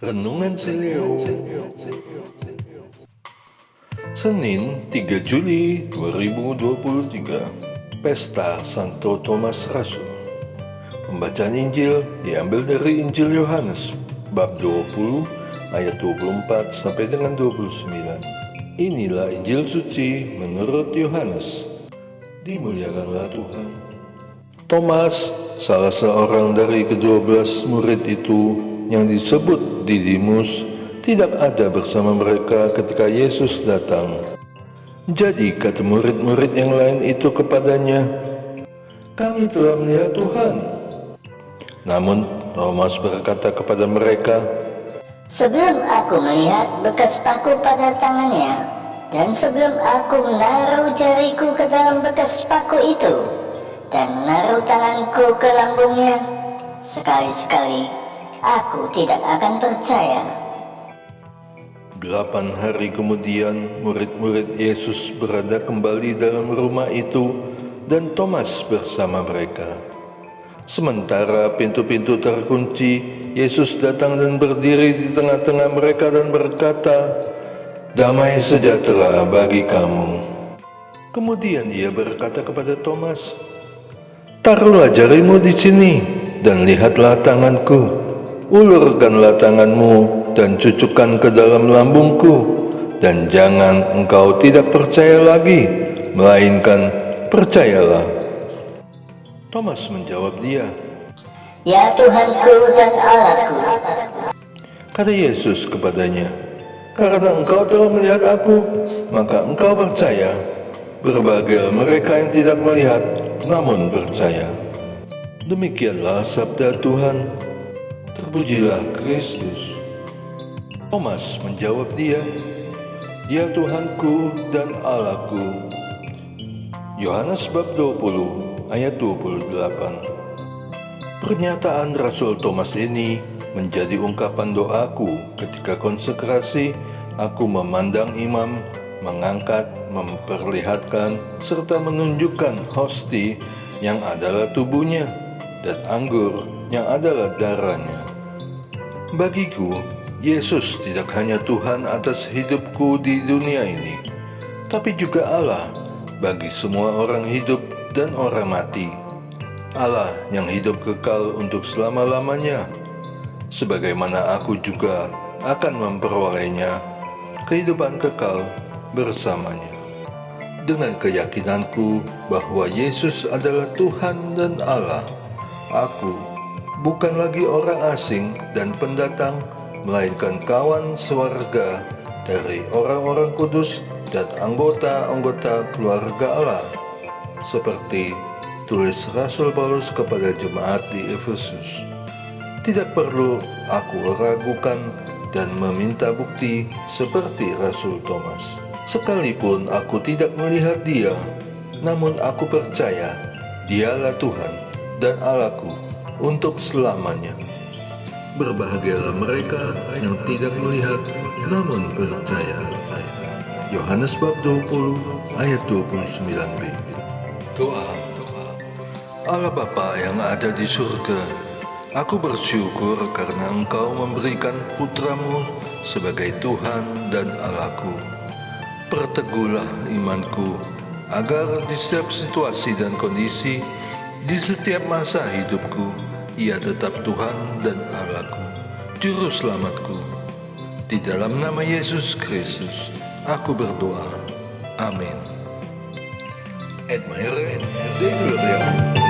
Renungan Sileo Senin 3 Juli 2023 Pesta Santo Thomas Rasul. Pembacaan Injil diambil dari Injil Yohanes bab 20 ayat 24 sampai dengan 29. Inilah Injil suci menurut Yohanes. Dimuliakanlah Tuhan. Thomas, salah seorang dari ke-12 murid itu yang disebut Didimus, tidak ada bersama mereka ketika Yesus datang. Jadi kata murid-murid yang lain itu kepadanya, "Kami telah melihat Tuhan." Namun Thomas berkata kepada mereka, "Sebelum aku melihat bekas paku pada tangannya, dan sebelum aku menaruh jariku ke dalam bekas paku itu, dan menaruh tanganku ke lambungnya, sekali-sekali aku tidak akan percaya." 8 hari kemudian, murid-murid Yesus berada kembali dalam rumah itu dan Thomas bersama mereka. Sementara pintu-pintu terkunci, Yesus datang dan berdiri di tengah-tengah mereka dan berkata, "Damai sejahtera bagi kamu." Kemudian ia berkata kepada Thomas, "Taruhlah jarimu di sini dan lihatlah tanganku. Ulurkanlah tanganmu dan cucukkan ke dalam lambungku, dan jangan engkau tidak percaya lagi, melainkan percayalah." Thomas menjawab dia, "Ya Tuhanku dan Allahku." Kata Yesus kepadanya, "Karena engkau telah melihat aku, maka engkau percaya. Berbahagialah mereka yang tidak melihat, namun percaya." Demikianlah sabda Tuhan. Terpujilah Kristus. Thomas menjawab dia, "Ya Tuhanku dan Allahku." Yohanes bab 20 ayat 28. Pernyataan Rasul Thomas ini menjadi ungkapan doaku ketika konsekrasi. Aku memandang imam mengangkat, memperlihatkan, serta menunjukkan hosti yang adalah tubuhnya dan anggur yang adalah darahnya. Bagiku, Yesus tidak hanya Tuhan atas hidupku di dunia ini, tapi juga Allah bagi semua orang hidup dan orang mati. Allah yang hidup kekal untuk selama-lamanya, sebagaimana aku juga akan memperolehnya kehidupan kekal bersamanya. Dengan keyakinanku bahwa Yesus adalah Tuhan dan Allah, aku bukan lagi orang asing dan pendatang, melainkan kawan sewarga dari orang-orang kudus dan anggota-anggota keluarga Allah, seperti tulis Rasul Paulus kepada jemaat di Efesus. Tidak perlu aku ragukan dan meminta bukti seperti Rasul Thomas. Sekalipun aku tidak melihat Dia, namun aku percaya Dialah Tuhan dan Allahku untuk selamanya. Berbahagialah mereka yang tidak melihat namun percaya. Yohanes bab 20 ayat 29b. Doa. Allah Bapa yang ada di surga, aku bersyukur karena Engkau memberikan putramu sebagai Tuhan dan Allahku. Perteguhlah imanku agar di setiap situasi dan kondisi, di setiap masa hidupku, Ia tetap Tuhan dan Allahku, Juru Selamatku. Di dalam nama Yesus Kristus, aku berdoa. Amin. Admire, Dei Gloria.